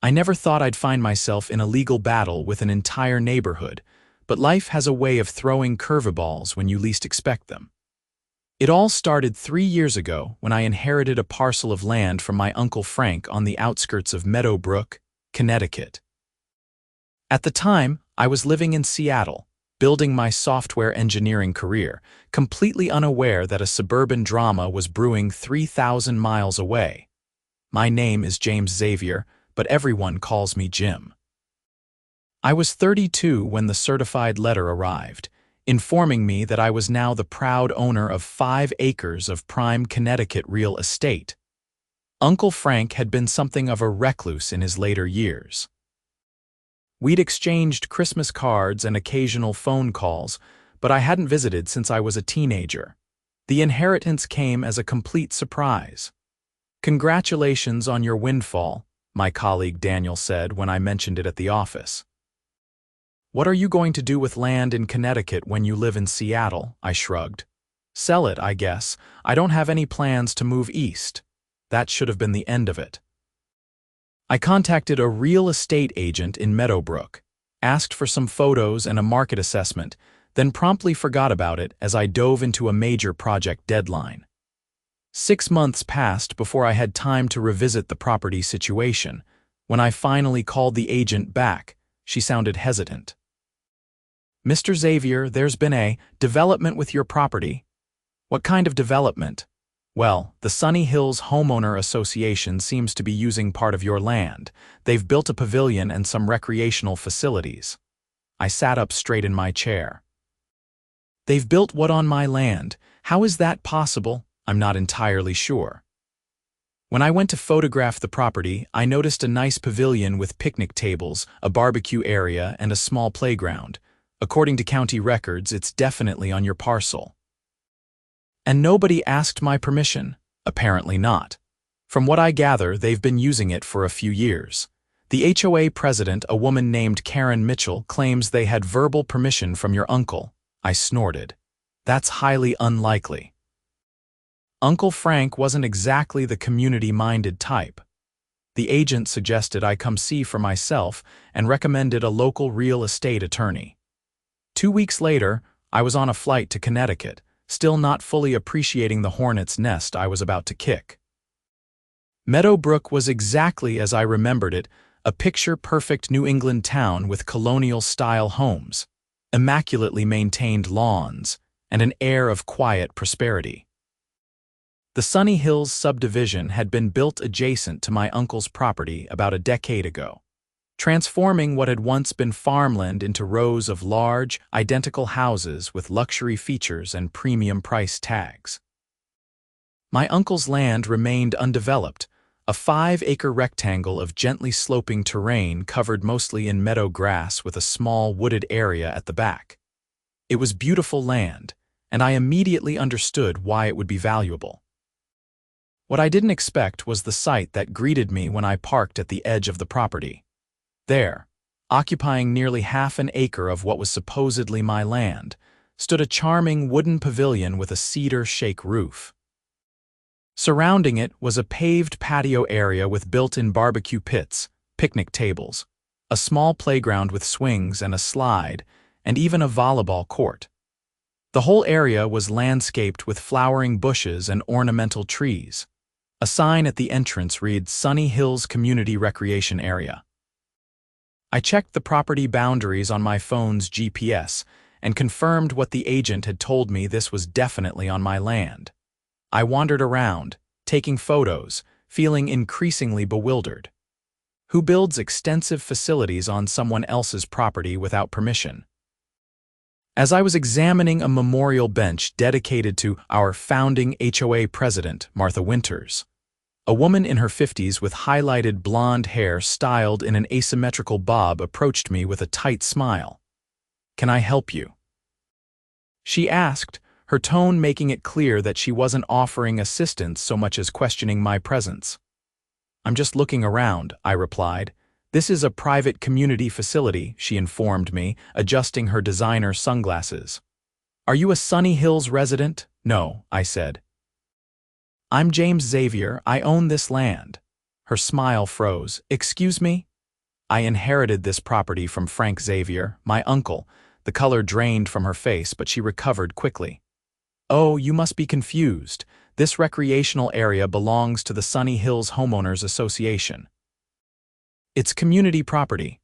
I never thought I'd find myself in a legal battle with an entire neighborhood, but life has a way of throwing curveballs when you least expect them. It all started 3 years ago when I inherited a parcel of land from my Uncle Frank on the outskirts of Meadowbrook, Connecticut. At the time, I was living in Seattle, building my software engineering career, completely unaware that a suburban drama was brewing 3,000 miles away. My name is Xavier, but everyone calls me Jim. I was 32 when the certified letter arrived, informing me that I was now the proud owner of 5 acres of prime Connecticut real estate. Uncle Frank had been something of a recluse in his later years. We'd exchanged Christmas cards and occasional phone calls, but I hadn't visited since I was a teenager. The inheritance came as a complete surprise. "Congratulations on your windfall," my colleague Daniel said when I mentioned it at the office. "What are you going to do with land in Connecticut when you live in Seattle?" I shrugged. "Sell it, I guess. I don't have any plans to move east." That should have been the end of it. I contacted a real estate agent in Meadowbrook, asked for some photos and a market assessment, then promptly forgot about it as I dove into a major project deadline. 6 months passed before I had time to revisit the property situation. When I finally called the agent back, she sounded hesitant. "Mr. Xavier, there's been a development with your property." "What kind of development?" "Well, the Sunny Hills Homeowner Association seems to be using part of your land. They've built a pavilion and some recreational facilities." I sat up straight in my chair. "They've built what on my land? How is that possible?" "I'm not entirely sure." When I went to photograph the property, I noticed a nice pavilion with picnic tables, a barbecue area, and a small playground. According to county records, it's definitely on your parcel. "And nobody asked my permission?" "Apparently not. From what I gather, they've been using it for a few years. The HOA president, a woman named Karen Mitchell, claims they had verbal permission from your uncle." I snorted. "That's highly unlikely. Uncle Frank wasn't exactly the community-minded type." The agent suggested I come see for myself and recommended a local real estate attorney. 2 weeks later, I was on a flight to Connecticut, still not fully appreciating the hornet's nest I was about to kick. Meadowbrook was exactly as I remembered it, a picture-perfect New England town with colonial-style homes, immaculately maintained lawns, and an air of quiet prosperity. The Sunny Hills subdivision had been built adjacent to my uncle's property about a decade ago, transforming what had once been farmland into rows of large, identical houses with luxury features and premium price tags. My uncle's land remained undeveloped, a 5-acre rectangle of gently sloping terrain covered mostly in meadow grass with a small wooded area at the back. It was beautiful land, and I immediately understood why it would be valuable. What I didn't expect was the sight that greeted me when I parked at the edge of the property. There, occupying nearly half an acre of what was supposedly my land, stood a charming wooden pavilion with a cedar shake roof. Surrounding it was a paved patio area with built-in barbecue pits, picnic tables, a small playground with swings and a slide, and even a volleyball court. The whole area was landscaped with flowering bushes and ornamental trees. A sign at the entrance read Sunny Hills Community Recreation Area. I checked the property boundaries on my phone's GPS and confirmed what the agent had told me. This was definitely on my land. I wandered around, taking photos, feeling increasingly bewildered. Who builds extensive facilities on someone else's property without permission? As I was examining a memorial bench dedicated to our founding HOA president, Martha Winters, a woman in her 50s with highlighted blonde hair styled in an asymmetrical bob approached me with a tight smile. "Can I help you?" she asked, her tone making it clear that she wasn't offering assistance so much as questioning my presence. "I'm just looking around," I replied. "This is a private community facility," she informed me, adjusting her designer sunglasses. "Are you a Sunny Hills resident?" "No," I said. "I'm Xavier. I own this land." Her smile froze. "Excuse me?" I inherited this property from Frank Xavier, my uncle. The color drained from her face, but she recovered quickly. Oh, you must be confused. This recreational area belongs to the Sunny Hills Homeowners Association. It's community property.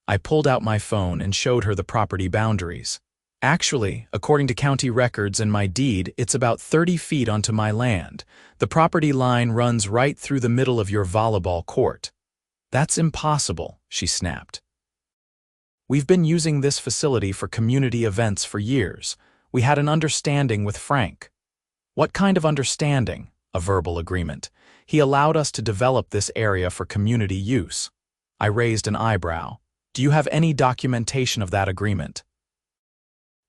I pulled out my phone and showed her the property boundaries. Actually, according to county records and my deed, it's about 30 feet onto my land. The property line runs right through the middle of your volleyball court. That's impossible, she snapped. We've been using this facility for community events for years. We had an understanding with Frank. What kind of understanding? A verbal agreement. He allowed us to develop this area for community use. I raised an eyebrow. Do you have any documentation of that agreement?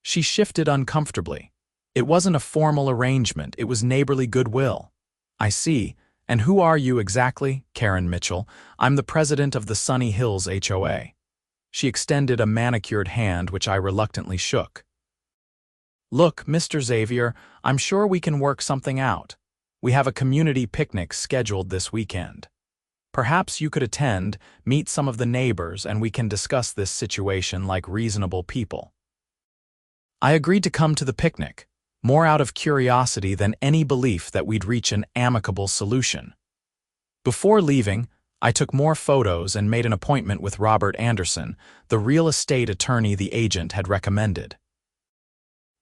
She shifted uncomfortably. It wasn't a formal arrangement, it was neighborly goodwill. I see. And who are you exactly? Karen Mitchell. I'm the president of the Sunny Hills HOA. She extended a manicured hand, which I reluctantly shook. Look, Mr. Xavier, I'm sure we can work something out. We have a community picnic scheduled this weekend. Perhaps you could attend, meet some of the neighbors, and we can discuss this situation like reasonable people. I agreed to come to the picnic, more out of curiosity than any belief that we'd reach an amicable solution. Before leaving, I took more photos and made an appointment with Robert Anderson, the real estate attorney the agent had recommended.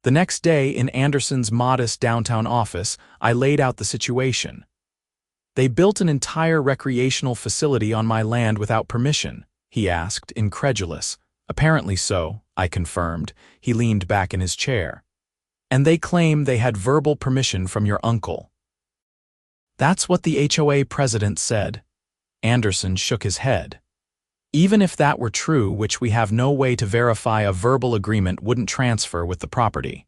The next day, in Anderson's modest downtown office, I laid out the situation. They built an entire recreational facility on my land without permission, he asked, incredulous. Apparently so, I confirmed. He leaned back in his chair. And they claim they had verbal permission from your uncle. That's what the HOA president said. Anderson shook his head. Even if that were true, which we have no way to verify, a verbal agreement wouldn't transfer with the property.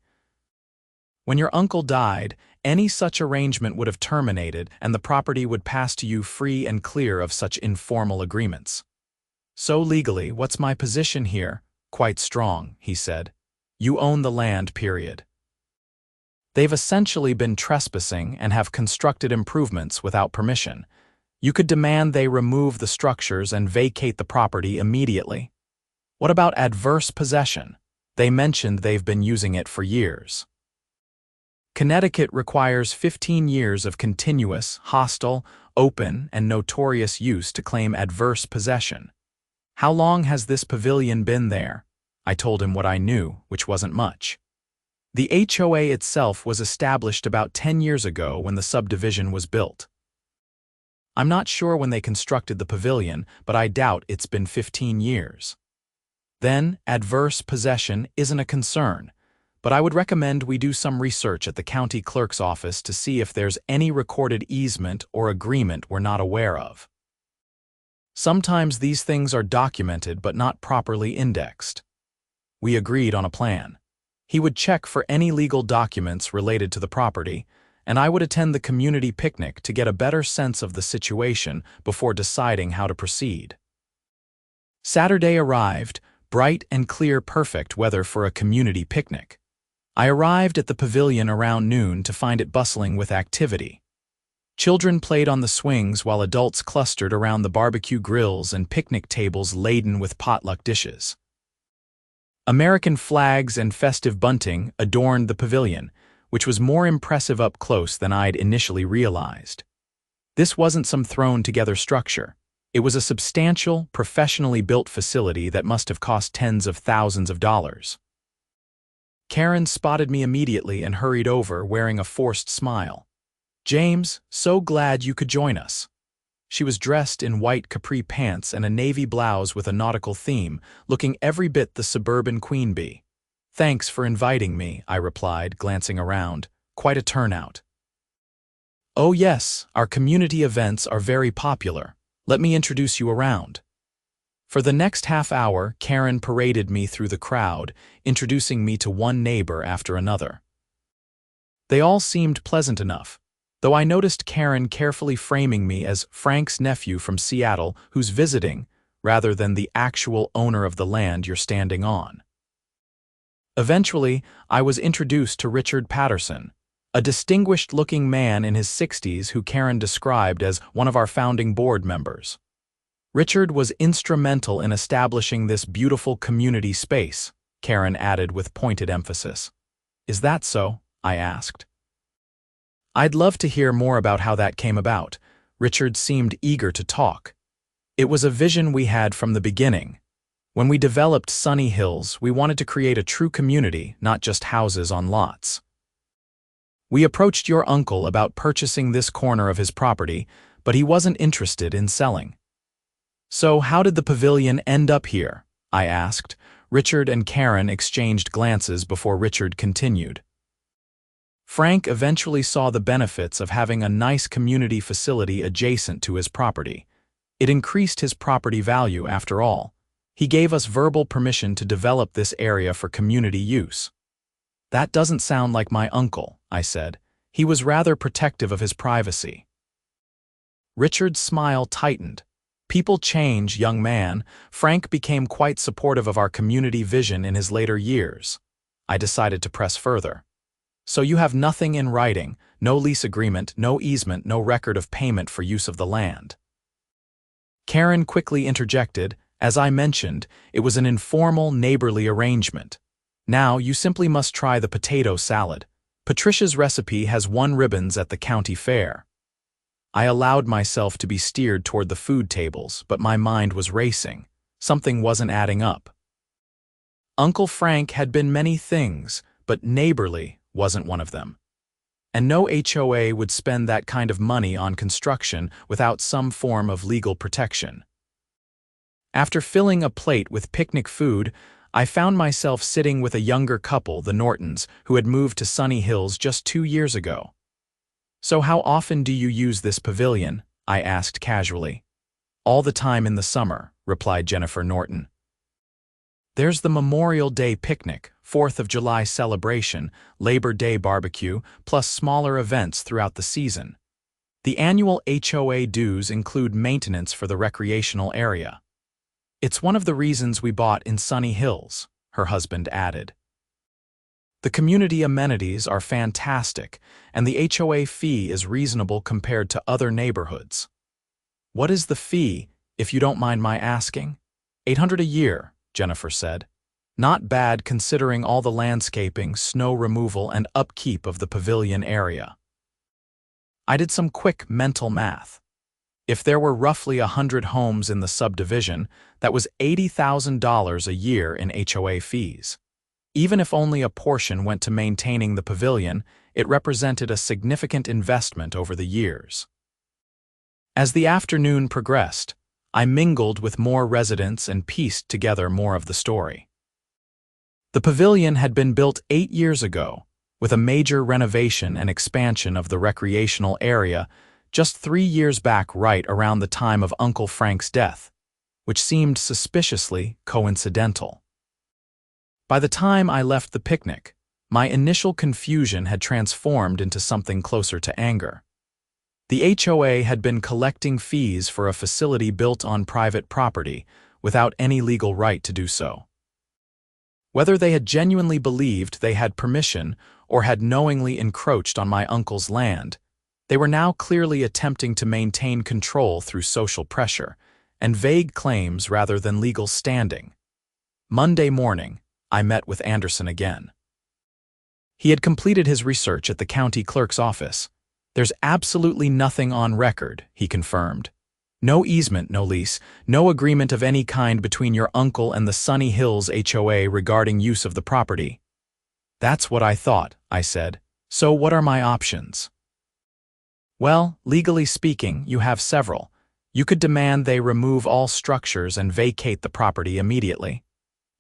When your uncle died, any such arrangement would have terminated and the property would pass to you free and clear of such informal agreements. So legally, what's my position here? Quite strong, he said. You own the land, period. They've essentially been trespassing and have constructed improvements without permission. You could demand they remove the structures and vacate the property immediately. What about adverse possession? They mentioned they've been using it for years. Connecticut requires 15 years of continuous, hostile, open, and notorious use to claim adverse possession. How long has this pavilion been there? I told him what I knew, which wasn't much. The HOA itself was established about 10 years ago when the subdivision was built. I'm not sure when they constructed the pavilion, but I doubt it's been 15 years. Then, adverse possession isn't a concern, but I would recommend we do some research at the county clerk's office to see if there's any recorded easement or agreement we're not aware of. Sometimes these things are documented but not properly indexed. We agreed on a plan. He would check for any legal documents related to the property, and I would attend the community picnic to get a better sense of the situation before deciding how to proceed. Saturday arrived, bright and clear, perfect weather for a community picnic. I arrived at the pavilion around noon to find it bustling with activity. Children played on the swings while adults clustered around the barbecue grills and picnic tables laden with potluck dishes. American flags and festive bunting adorned the pavilion, which was more impressive up close than I'd initially realized. This wasn't some thrown-together structure. It was a substantial, professionally built facility that must have cost tens of thousands of dollars. Karen spotted me immediately and hurried over, wearing a forced smile. "James, so glad you could join us." She was dressed in white capri pants and a navy blouse with a nautical theme, looking every bit the suburban queen bee. "Thanks for inviting me," I replied, glancing around. "Quite a turnout." "Oh yes, our community events are very popular. Let me introduce you around." For the next half hour, Karen paraded me through the crowd, introducing me to one neighbor after another. They all seemed pleasant enough, though I noticed Karen carefully framing me as Frank's nephew from Seattle who's visiting, rather than the actual owner of the land you're standing on. Eventually, I was introduced to Richard Patterson, a distinguished-looking man in his 60s who Karen described as one of our founding board members. Richard was instrumental in establishing this beautiful community space, Karen added with pointed emphasis. Is that so? I asked. I'd love to hear more about how that came about. Richard seemed eager to talk. It was a vision we had from the beginning. When we developed Sunny Hills, we wanted to create a true community, not just houses on lots. We approached your uncle about purchasing this corner of his property, but he wasn't interested in selling. So how did the pavilion end up here? I asked. Richard and Karen exchanged glances before Richard continued. Frank eventually saw the benefits of having a nice community facility adjacent to his property. It increased his property value after all. He gave us verbal permission to develop this area for community use. That doesn't sound like my uncle, I said. He was rather protective of his privacy. Richard's smile tightened. People change, young man. Frank became quite supportive of our community vision in his later years. I decided to press further. So you have nothing in writing, no lease agreement, no easement, no record of payment for use of the land. Karen quickly interjected. As I mentioned, it was an informal, neighborly arrangement. Now you simply must try the potato salad. Patricia's recipe has won ribbons at the county fair. I allowed myself to be steered toward the food tables, but my mind was racing. Something wasn't adding up. Uncle Frank had been many things, but neighborly wasn't one of them. And no HOA would spend that kind of money on construction without some form of legal protection. After filling a plate with picnic food, I found myself sitting with a younger couple, the Nortons, who had moved to Sunny Hills just 2 years ago. So how often do you use this pavilion? I asked casually. All the time in the summer, replied Jennifer Norton. There's the Memorial Day picnic, 4th of July celebration, Labor Day barbecue, plus smaller events throughout the season. The annual HOA dues include maintenance for the recreational area. It's one of the reasons we bought in Sunny Hills, her husband added. The community amenities are fantastic, and the HOA fee is reasonable compared to other neighborhoods. What is the fee, if you don't mind my asking? $800 a year, Jennifer said. Not bad considering all the landscaping, snow removal, and upkeep of the pavilion area. I did some quick mental math. If there were roughly 100 homes in the subdivision, that was $80,000 a year in HOA fees. Even if only a portion went to maintaining the pavilion, it represented a significant investment over the years. As the afternoon progressed, I mingled with more residents and pieced together more of the story. The pavilion had been built 8 years ago, with a major renovation and expansion of the recreational area just 3 years back, right around the time of Uncle Frank's death, which seemed suspiciously coincidental. By the time I left the picnic, my initial confusion had transformed into something closer to anger. The HOA had been collecting fees for a facility built on private property without any legal right to do so. Whether they had genuinely believed they had permission or had knowingly encroached on my uncle's land, they were now clearly attempting to maintain control through social pressure and vague claims rather than legal standing. Monday morning, I met with Anderson again. He had completed his research at the county clerk's office. There's absolutely nothing on record, he confirmed. No easement, no lease, no agreement of any kind between your uncle and the Sunny Hills HOA regarding use of the property. That's what I thought, I said. So what are my options? Well, legally speaking, you have several. You could demand they remove all structures and vacate the property immediately.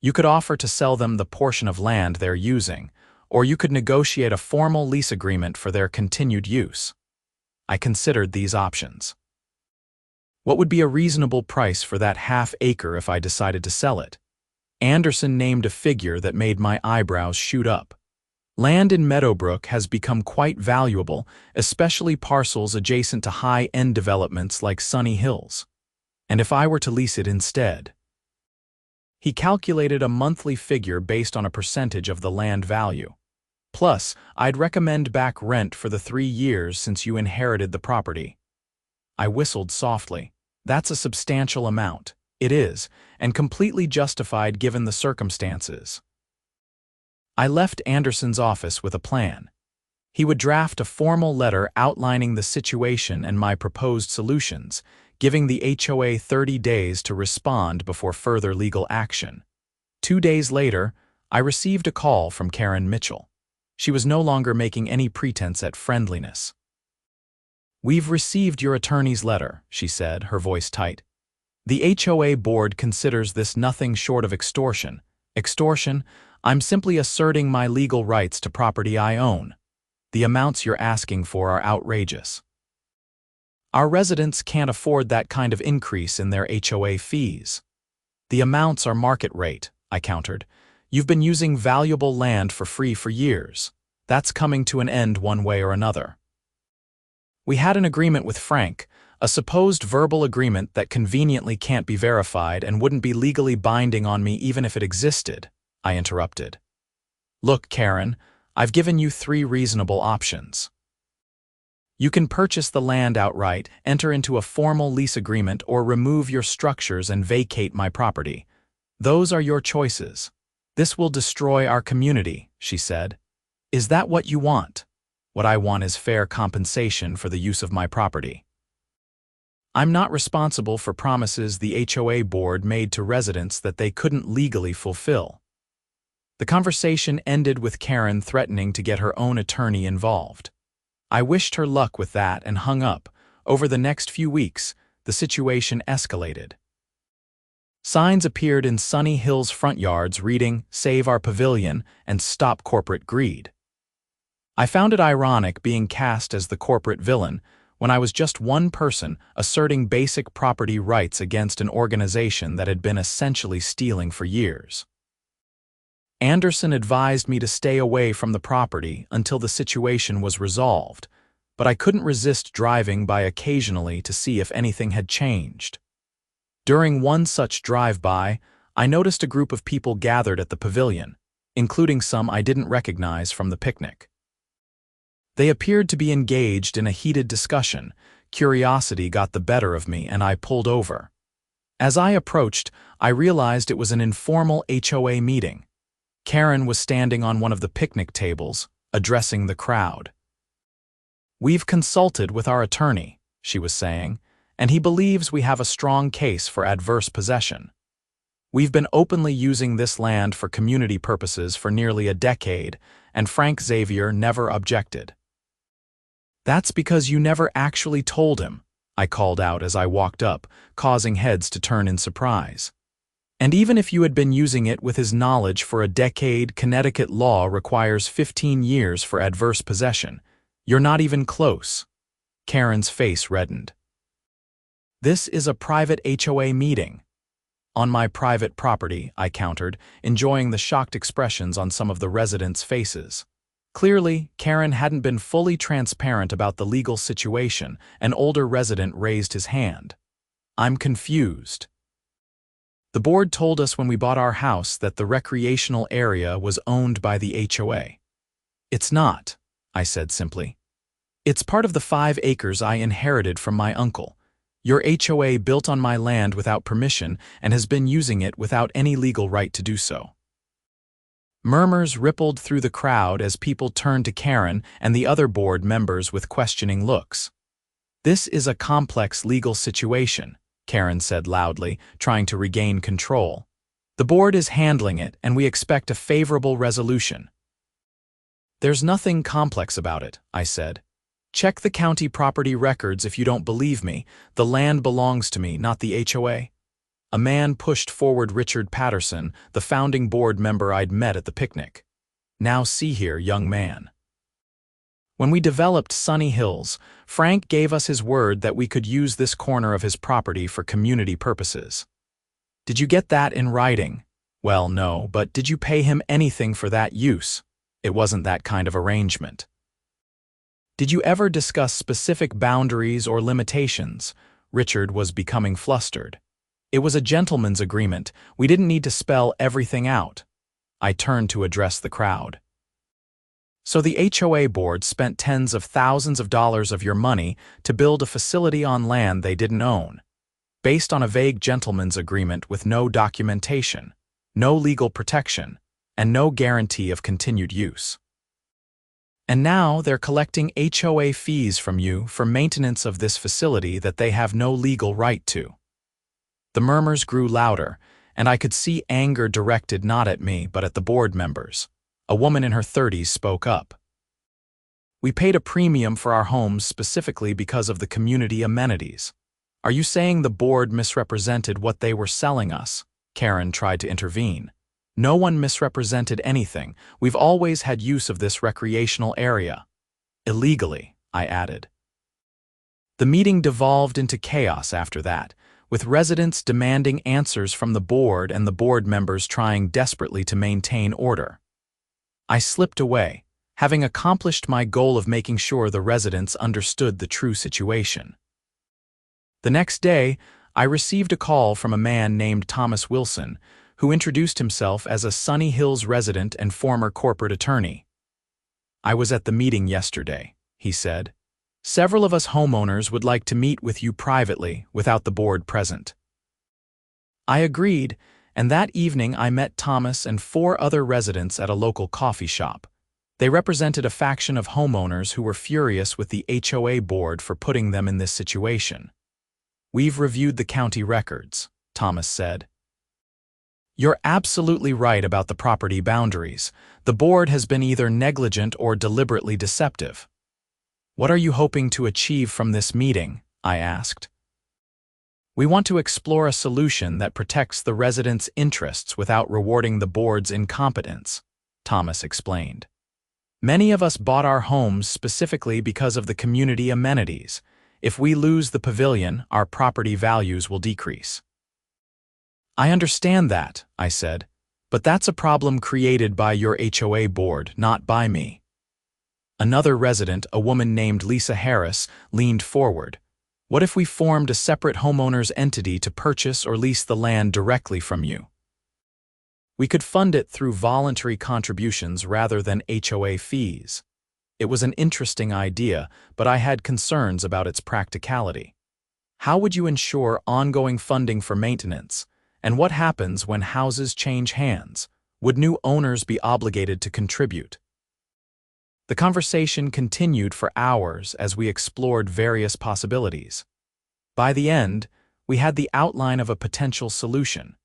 You could offer to sell them the portion of land they're using, or you could negotiate a formal lease agreement for their continued use. I considered these options. What would be a reasonable price for that half-acre if I decided to sell it? Anderson named a figure that made my eyebrows shoot up. Land in Meadowbrook has become quite valuable, especially parcels adjacent to high-end developments like Sunny Hills. And if I were to lease it instead? He calculated a monthly figure based on a percentage of the land value. Plus, I'd recommend back rent for the 3 years since you inherited the property. I whistled softly. That's a substantial amount. It is, and completely justified given the circumstances. I left Anderson's office with a plan. He would draft a formal letter outlining the situation and my proposed solutions, giving the HOA 30 days to respond before further legal action. 2 days later, I received a call from Karen Mitchell. She was no longer making any pretense at friendliness. "We've received your attorney's letter," she said, her voice tight. "The HOA board considers this nothing short of extortion. Extortion? I'm simply asserting my legal rights to property I own. The amounts you're asking for are outrageous. Our residents can't afford that kind of increase in their HOA fees." "The amounts are market rate," I countered. "You've been using valuable land for free for years. That's coming to an end one way or another." "We had an agreement with Frank, a supposed verbal agreement that conveniently can't be verified and wouldn't be legally binding on me even if it existed," I interrupted. "Look, Karen, I've given you 3 reasonable options. You can purchase the land outright, enter into a formal lease agreement, or remove your structures and vacate my property. Those are your choices. This will destroy our community," she said. "Is that what you want?" "What I want is fair compensation for the use of my property. I'm not responsible for promises the HOA board made to residents that they couldn't legally fulfill." The conversation ended with Karen threatening to get her own attorney involved. I wished her luck with that and hung up. Over the next few weeks, the situation escalated. Signs appeared in Sunny Hill's front yards reading, "Save our Pavilion" and "Stop Corporate Greed." I found it ironic being cast as the corporate villain when I was just one person asserting basic property rights against an organization that had been essentially stealing for years. Anderson advised me to stay away from the property until the situation was resolved, but I couldn't resist driving by occasionally to see if anything had changed. During one such drive-by, I noticed a group of people gathered at the Pavilion, including some I didn't recognize from the picnic. They appeared to be engaged in a heated discussion. Curiosity got the better of me and I pulled over. As I approached, I realized it was an informal HOA meeting. Karen was standing on one of the picnic tables, addressing the crowd. "We've consulted with our attorney," she was saying, "and he believes we have a strong case for adverse possession. We've been openly using this land for community purposes for nearly a decade, and Frank Xavier never objected." "That's because you never actually told him," I called out as I walked up, causing heads to turn in surprise. "And even if you had been using it with his knowledge for a decade, Connecticut law requires 15 years for adverse possession. You're not even close." Karen's face reddened. "This is a private HOA meeting." "On my private property," I countered, enjoying the shocked expressions on some of the residents' faces. Clearly, Karen hadn't been fully transparent about the legal situation. An older resident raised his hand. "I'm confused. The board told us when we bought our house that the recreational area was owned by the HOA. It's not," I said simply. "It's part of the 5 acres I inherited from my uncle. Your HOA built on my land without permission and has been using it without any legal right to do so." Murmurs rippled through the crowd as people turned to Karen and the other board members with questioning looks. "This is a complex legal situation," Karen said loudly, trying to regain control. "The board is handling it, and we expect a favorable resolution." "There's nothing complex about it," I said. "Check the county property records if you don't believe me. The land belongs to me, not the HOA." A man pushed forward Richard Patterson, the founding board member I'd met at the picnic. "Now see here, young man. When we developed Sunny Hills, Frank gave us his word that we could use this corner of his property for community purposes. Did you get that in writing? Well, no, but did you pay him anything for that use? It wasn't that kind of arrangement. Did you ever discuss specific boundaries or limitations?" Richard was becoming flustered. "It was a gentleman's agreement. We didn't need to spell everything out." I turned to address the crowd. "So the HOA board spent tens of thousands of dollars of your money to build a facility on land they didn't own. based on a vague gentleman's agreement with no documentation, no legal protection, and no guarantee of continued use. And now they're collecting HOA fees from you for maintenance of this facility that they have no legal right to. The murmurs grew louder, and I could see anger directed not at me but at the board members. A woman in her 30s spoke up. "We paid a premium for our homes specifically because of the community amenities. Are you saying the board misrepresented what they were selling us?" Karen tried to intervene. "No one misrepresented anything. We've always had use of this recreational area." "Illegally," I added. The meeting devolved into chaos after that, with residents demanding answers from the board and the board members trying desperately to maintain order. I slipped away, having accomplished my goal of making sure the residents understood the true situation. The next day, I received a call from a man named Thomas Wilson, who introduced himself as a Sunny Hills resident and former corporate attorney. "I was at the meeting yesterday," he said. "Several of us homeowners would like to meet with you privately without the board present." I agreed, and that evening I met Thomas and 4 other residents at a local coffee shop. They represented a faction of homeowners who were furious with the HOA board for putting them in this situation. "We've reviewed the county records," Thomas said. "You're absolutely right about the property boundaries. The board has been either negligent or deliberately deceptive." "What are you hoping to achieve from this meeting?" I asked. "We want to explore a solution that protects the residents' interests without rewarding the board's incompetence," Thomas explained. "Many of us bought our homes specifically because of the community amenities. If we lose the pavilion, our property values will decrease." "I understand that," I said, "but that's a problem created by your HOA board, not by me." Another resident, a woman named Lisa Harris, leaned forward. "What if we formed a separate homeowners entity to purchase or lease the land directly from you? We could fund it through voluntary contributions rather than HOA fees." It was an interesting idea, but I had concerns about its practicality. How would you ensure ongoing funding for maintenance? And what happens when houses change hands? Would new owners be obligated to contribute? The conversation continued for hours as we explored various possibilities. By the end, we had the outline of a potential solution.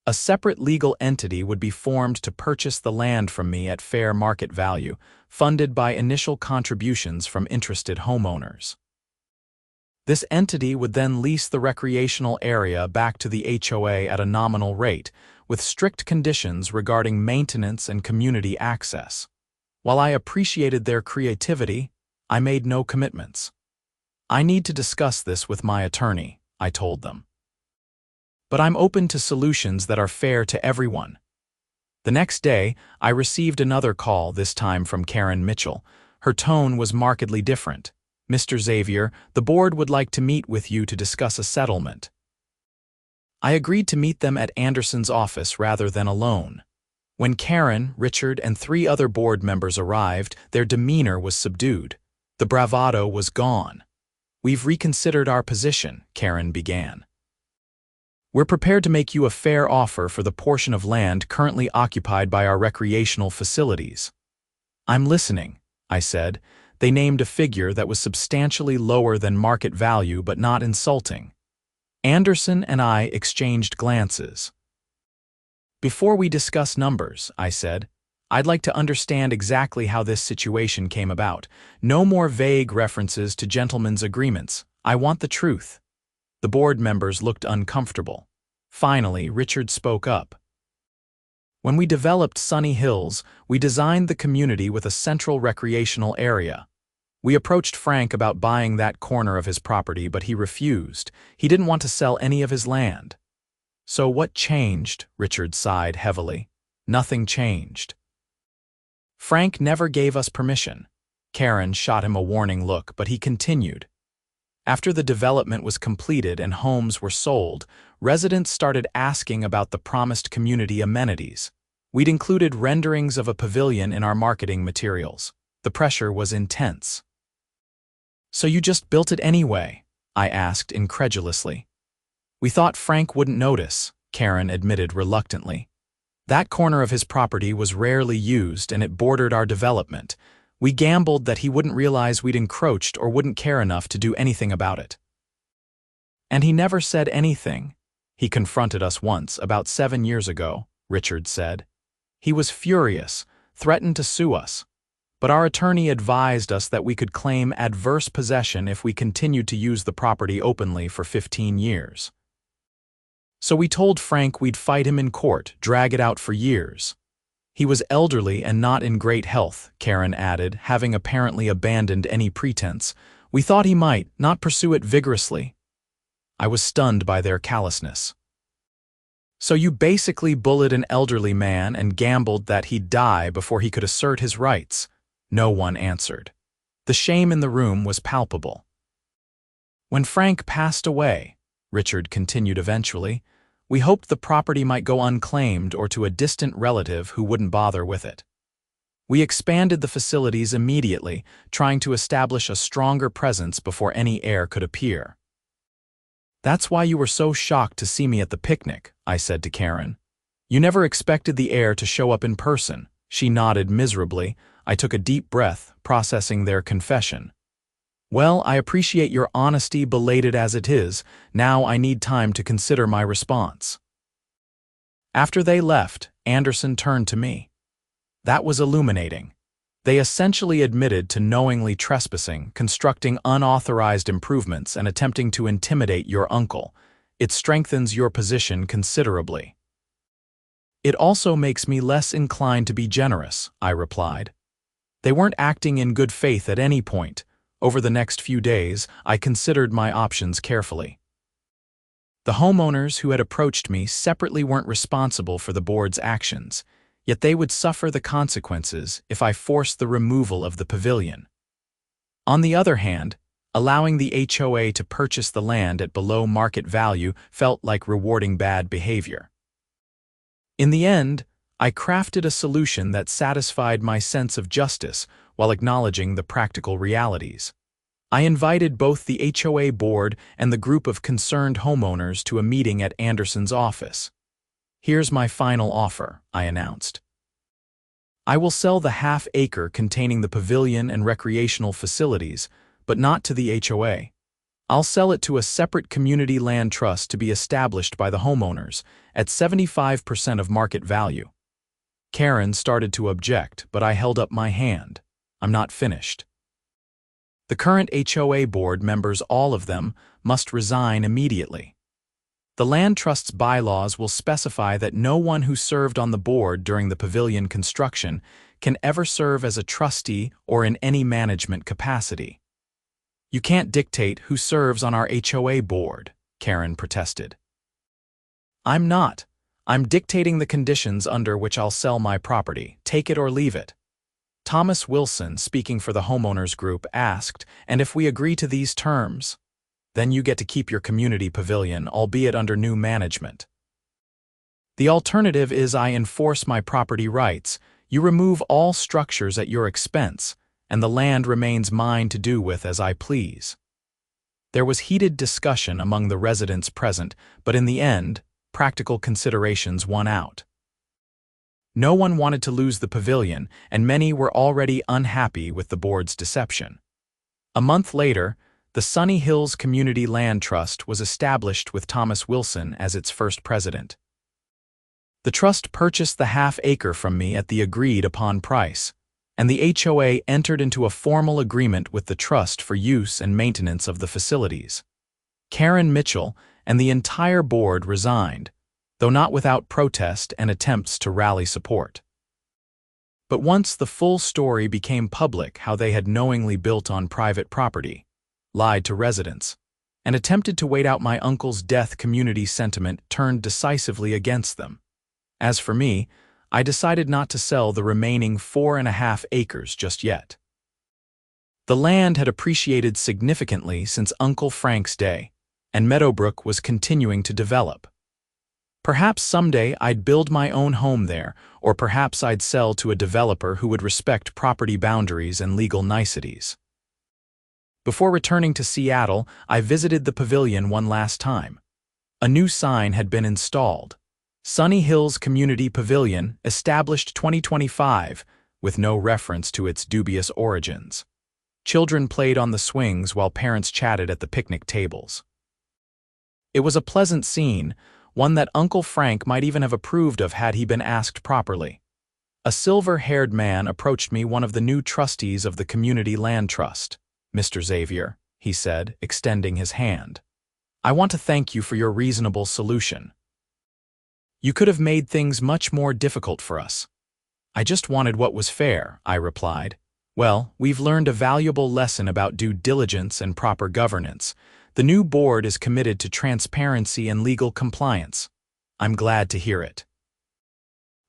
A separate legal entity would be formed to purchase the land from me at fair market value, funded by initial contributions from interested homeowners. This entity would then lease the recreational area back to the HOA at a nominal rate, with strict conditions regarding maintenance and community access. While I appreciated their creativity, I made no commitments. "I need to discuss this with my attorney," I told them. "But I'm open to solutions that are fair to everyone." The next day, I received another call, this time from Karen Mitchell. Her tone was markedly different. "Mr. Xavier, the board would like to meet with you to discuss a settlement." I agreed to meet them at Anderson's office rather than alone. When Karen, Richard, and 3 other board members arrived, their demeanor was subdued. The bravado was gone. "We've reconsidered our position," Karen began. "We're prepared to make you a fair offer for the portion of land currently occupied by our recreational facilities." "I'm listening," I said. They named a figure that was substantially lower than market value but not insulting. Anderson and I exchanged glances. "Before we discuss numbers," I said, "I'd like to understand exactly how this situation came about. No more vague references to gentlemen's agreements. I want the truth." The board members looked uncomfortable. Finally, Richard spoke up. "When we developed Sunny Hills, we designed the community with a central recreational area. We approached Frank about buying that corner of his property, but he refused. He didn't want to sell any of his land." "So what changed?" Richard sighed heavily. "Nothing changed. Frank never gave us permission." Karen shot him a warning look, but he continued. "After the development was completed and homes were sold, residents started asking about the promised community amenities. We'd included renderings of a pavilion in our marketing materials. The pressure was intense." "So you just built it anyway?" I asked incredulously. We thought Frank wouldn't notice, Karen admitted reluctantly. That corner of his property was rarely used and it bordered our development. We gambled that he wouldn't realize we'd encroached or wouldn't care enough to do anything about it. And he never said anything. He confronted us once, about 7 years ago, Richard said. He was furious, threatened to sue us. But our attorney advised us that we could claim adverse possession if we continued to use the property openly for 15 years. So we told Frank we'd fight him in court, drag it out for years. He was elderly and not in great health, Karen added, having apparently abandoned any pretense. We thought he might not pursue it vigorously. I was stunned by their callousness. So you basically bullied an elderly man and gambled that he'd die before he could assert his rights? No one answered. The shame in the room was palpable. When Frank passed away, Richard continued eventually, we hoped the property might go unclaimed or to a distant relative who wouldn't bother with it. We expanded the facilities immediately, trying to establish a stronger presence before any heir could appear. That's why you were so shocked to see me at the picnic, I said to Karen. You never expected the heir to show up in person. She nodded miserably. I took a deep breath, processing their confession. Well, I appreciate your honesty, belated as it is. Now I need time to consider my response. After they left, Anderson turned to me. That was illuminating. They essentially admitted to knowingly trespassing, constructing unauthorized improvements, and attempting to intimidate your uncle. It strengthens your position considerably. It also makes me less inclined to be generous, I replied. They weren't acting in good faith at any point. Over the next few days, I considered my options carefully. The homeowners who had approached me separately weren't responsible for the board's actions, yet they would suffer the consequences if I forced the removal of the pavilion. On the other hand, allowing the HOA to purchase the land at below market value felt like rewarding bad behavior. In the end, I crafted a solution that satisfied my sense of justice while acknowledging the practical realities. I invited both the HOA board and the group of concerned homeowners to a meeting at Anderson's office. Here's my final offer, I announced. I will sell the half-acre containing the pavilion and recreational facilities, but not to the HOA. I'll sell it to a separate community land trust to be established by the homeowners at 75% of market value. Karen started to object, but I held up my hand. I'm not finished. The current HOA board members, all of them, must resign immediately. The land trust's bylaws will specify that no one who served on the board during the pavilion construction can ever serve as a trustee or in any management capacity. You can't dictate who serves on our HOA board, Karen protested. I'm not. I'm dictating the conditions under which I'll sell my property, take it or leave it. Thomas Wilson, speaking for the homeowners group, asked, and if we agree to these terms, then you get to keep your community pavilion, albeit under new management. The alternative is I enforce my property rights, you remove all structures at your expense, and the land remains mine to do with as I please. There was heated discussion among the residents present, but in the end, practical considerations won out. No one wanted to lose the pavilion, and many were already unhappy with the board's deception. A month later, the Sunny Hills Community Land Trust was established with Thomas Wilson as its first president. The trust purchased the half-acre from me at the agreed-upon price, and the HOA entered into a formal agreement with the trust for use and maintenance of the facilities. Karen Mitchell and the entire board resigned, though not without protest and attempts to rally support. But once the full story became public, how they had knowingly built on private property, lied to residents, and attempted to wait out my uncle's death, community sentiment turned decisively against them. As for me, I decided not to sell the remaining 4.5 acres just yet. The land had appreciated significantly since Uncle Frank's day, and Meadowbrook was continuing to develop. Perhaps someday I'd build my own home there, or perhaps I'd sell to a developer who would respect property boundaries and legal niceties. Before returning to Seattle, I visited the pavilion one last time. A new sign had been installed. Sunny Hills Community Pavilion, established 2025, with no reference to its dubious origins. Children played on the swings while parents chatted at the picnic tables. It was a pleasant scene, one that Uncle Frank might even have approved of had he been asked properly. A silver-haired man approached me, one of the new trustees of the Community Land Trust. "Mr. Xavier," he said, extending his hand. "I want to thank you for your reasonable solution. You could have made things much more difficult for us." "I just wanted what was fair," I replied. "Well, we've learned a valuable lesson about due diligence and proper governance. The new board is committed to transparency and legal compliance. I'm glad to hear it."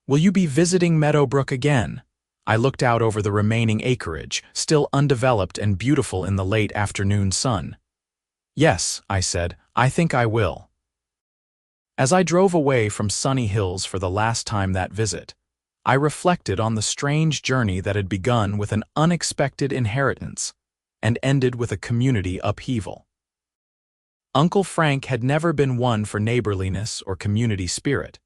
"Will you be visiting Meadowbrook again?" I looked out over the remaining acreage, still undeveloped and beautiful in the late afternoon sun. "Yes," I said, "I think I will." As I drove away from Sunny Hills for the last time that visit, I reflected on the strange journey that had begun with an unexpected inheritance and ended with a community upheaval. Uncle Frank had never been one for neighborliness or community spirit,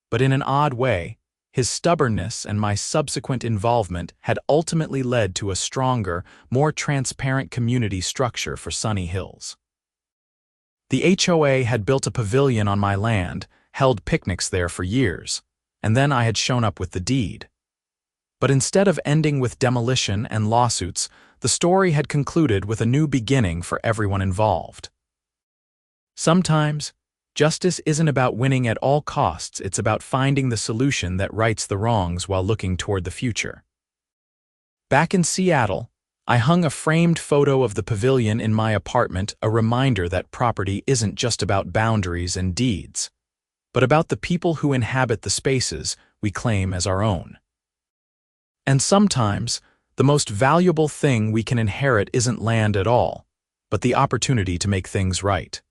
but in an odd way, his stubbornness and my subsequent involvement had ultimately led to a stronger, more transparent community structure for Sunny Hills. The HOA had built a pavilion on my land, held picnics there for years, and then I had shown up with the deed. But instead of ending with demolition and lawsuits, the story had concluded with a new beginning for everyone involved. Sometimes, justice isn't about winning at all costs, it's about finding the solution that rights the wrongs while looking toward the future. Back in Seattle, I hung a framed photo of the pavilion in my apartment, a reminder that property isn't just about boundaries and deeds, but about the people who inhabit the spaces we claim as our own. And sometimes, the most valuable thing we can inherit isn't land at all, but the opportunity to make things right.